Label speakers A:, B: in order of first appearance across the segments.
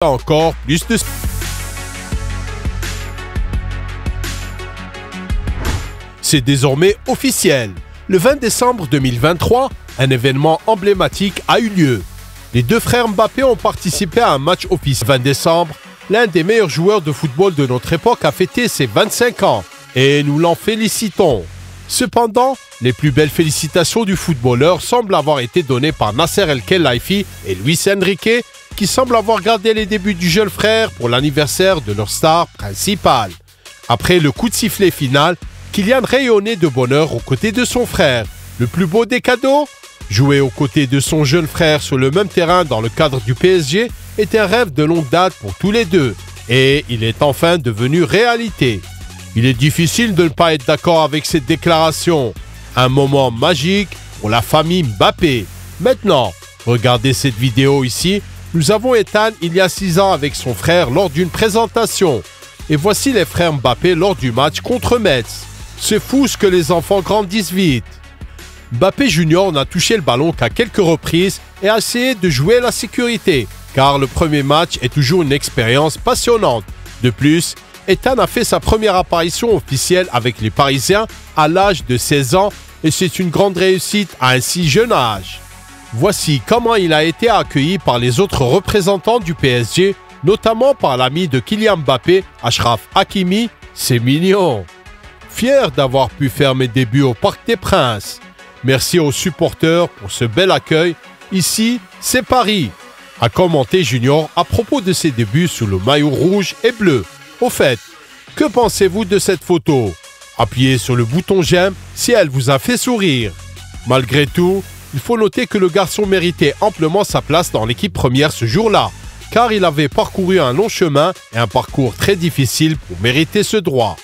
A: encore plus de... C'est désormais officiel. Le 20 décembre 2023, un événement emblématique a eu lieu. Les deux frères Mbappé ont participé à un match officiel. Le 20 décembre, l'un des meilleurs joueurs de football de notre époque a fêté ses 25 ans. Et nous l'en félicitons. Cependant, les plus belles félicitations du footballeur semblent avoir été données par Nasser El-Khelaifi et Luis Enrique, qui semblent avoir gardé les débuts du jeune frère pour l'anniversaire de leur star principale. Après le coup de sifflet final, Kylian rayonnait de bonheur aux côtés de son frère. Le plus beau des cadeaux? Jouer aux côtés de son jeune frère sur le même terrain dans le cadre du PSG est un rêve de longue date pour tous les deux. Et il est enfin devenu réalité. Il est difficile de ne pas être d'accord avec cette déclaration. Un moment magique pour la famille Mbappé. Maintenant, regardez cette vidéo ici. Nous avons Ethan il y a 6 ans avec son frère lors d'une présentation. Et voici les frères Mbappé lors du match contre Metz. C'est fou ce que les enfants grandissent vite. Mbappé Junior n'a touché le ballon qu'à quelques reprises et a essayé de jouer la sécurité, car le premier match est toujours une expérience passionnante. De plus, Ethan a fait sa première apparition officielle avec les Parisiens à l'âge de 16 ans et c'est une grande réussite à un si jeune âge. Voici comment il a été accueilli par les autres représentants du PSG, notamment par l'ami de Kylian Mbappé, Achraf Hakimi. C'est mignon. Fier d'avoir pu faire mes débuts au Parc des Princes. Merci aux supporters pour ce bel accueil. Ici, c'est Paris, a commenté Junior à propos de ses débuts sous le maillot rouge et bleu. Au fait, que pensez-vous de cette photo? Appuyez sur le bouton j'aime si elle vous a fait sourire. Malgré tout, il faut noter que le garçon méritait amplement sa place dans l'équipe première ce jour-là, car il avait parcouru un long chemin et un parcours très difficile pour mériter ce droit.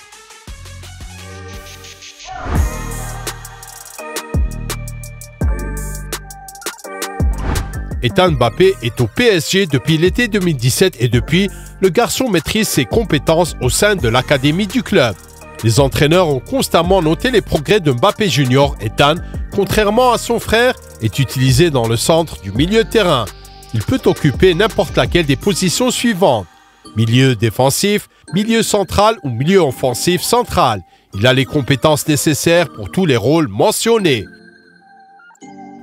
A: Ethan Mbappé est au PSG depuis l'été 2017 et depuis, le garçon maîtrise ses compétences au sein de l'académie du club. Les entraîneurs ont constamment noté les progrès de Mbappé Junior. Ethan, contrairement à son frère, est utilisé dans le centre du milieu de terrain. Il peut occuper n'importe laquelle des positions suivantes. Milieu défensif, milieu central ou milieu offensif central. Il a les compétences nécessaires pour tous les rôles mentionnés.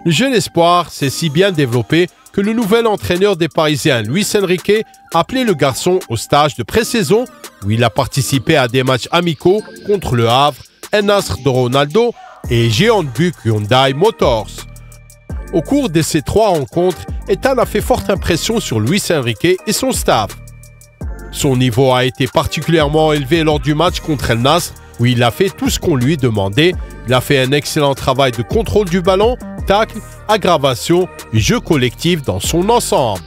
A: Le jeune espoir s'est si bien développé que le nouvel entraîneur des Parisiens, Luis Enrique, a appelé le garçon au stage de pré-saison où il a participé à des matchs amicaux contre le Havre, El Nasr de Ronaldo et Jeonbuk Hyundai Motors. Au cours de ces 3 rencontres, Ethan a fait forte impression sur Luis Enrique et son staff. Son niveau a été particulièrement élevé lors du match contre El Nasr où il a fait tout ce qu'on lui demandait. Il a fait un excellent travail de contrôle du ballon, tacle, aggravation et jeu collectif dans son ensemble.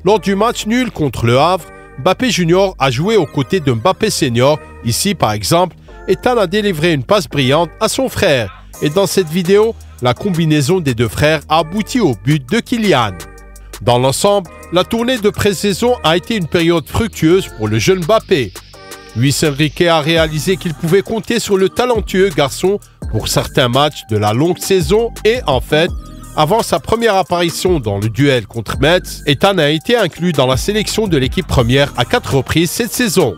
A: Lors du match nul contre le Havre, Mbappé Junior a joué aux côtés de Mbappé Senior. Ici, par exemple, Ethan a délivré une passe brillante à son frère. Et dans cette vidéo, la combinaison des deux frères a abouti au but de Kylian. Dans l'ensemble, la tournée de pré-saison a été une période fructueuse pour le jeune Mbappé. Luis Enrique a réalisé qu'il pouvait compter sur le talentueux garçon pour certains matchs de la longue saison et en fait, avant sa première apparition dans le duel contre Metz, Ethan a été inclus dans la sélection de l'équipe première à 4 reprises cette saison.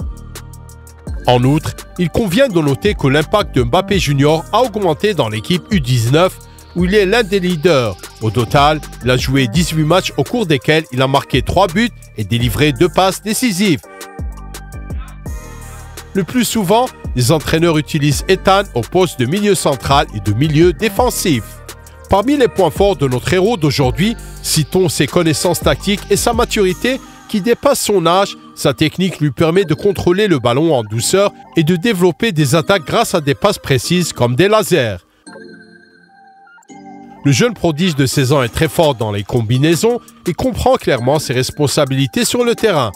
A: En outre, il convient de noter que l'impact de Mbappé Junior a augmenté dans l'équipe U19 où il est l'un des leaders. Au total, il a joué 18 matchs au cours desquels il a marqué 3 buts et délivré 2 passes décisives. Le plus souvent, les entraîneurs utilisent Ethan au poste de milieu central et de milieu défensif. Parmi les points forts de notre héros d'aujourd'hui, citons ses connaissances tactiques et sa maturité qui dépasse son âge. Sa technique lui permet de contrôler le ballon en douceur et de développer des attaques grâce à des passes précises comme des lasers. Le jeune prodige de 16 ans est très fort dans les combinaisons et comprend clairement ses responsabilités sur le terrain.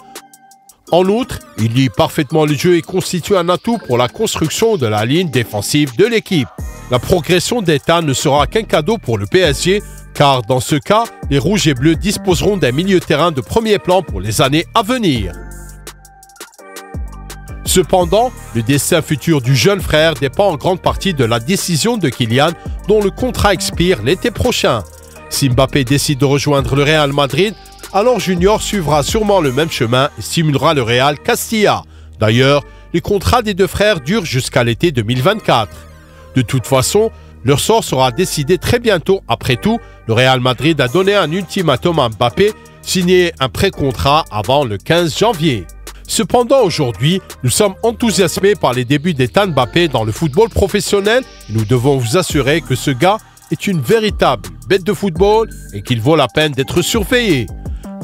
A: En outre, il lit parfaitement le jeu et constitue un atout pour la construction de la ligne défensive de l'équipe. La progression d'Ethan ne sera qu'un cadeau pour le PSG, car dans ce cas, les Rouges et Bleus disposeront d'un milieu de terrain de premier plan pour les années à venir. Cependant, le destin futur du jeune frère dépend en grande partie de la décision de Kylian, dont le contrat expire l'été prochain. Si Mbappé décide de rejoindre le Real Madrid, alors Junior suivra sûrement le même chemin et stimulera le Real Castilla. D'ailleurs, les contrats des deux frères durent jusqu'à l'été 2024. De toute façon, leur sort sera décidé très bientôt. Après tout, le Real Madrid a donné un ultimatum à Mbappé, signer un pré-contrat avant le 15 janvier. Cependant, aujourd'hui, nous sommes enthousiasmés par les débuts d'Ethan Mbappé dans le football professionnel et nous devons vous assurer que ce gars est une véritable bête de football et qu'il vaut la peine d'être surveillé.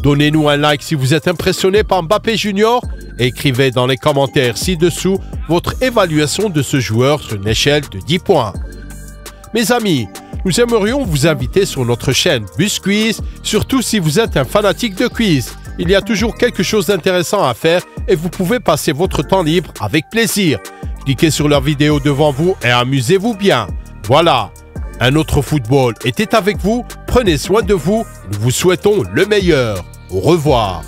A: Donnez-nous un like si vous êtes impressionné par Mbappé Junior et écrivez dans les commentaires ci-dessous votre évaluation de ce joueur sur une échelle de 10 points. Mes amis, nous aimerions vous inviter sur notre chaîne BusQuiz, surtout si vous êtes un fanatique de quiz. Il y a toujours quelque chose d'intéressant à faire et vous pouvez passer votre temps libre avec plaisir. Cliquez sur leur vidéo devant vous et amusez-vous bien. Voilà, un autre football était avec vous. Prenez soin de vous. Nous vous souhaitons le meilleur. Au revoir.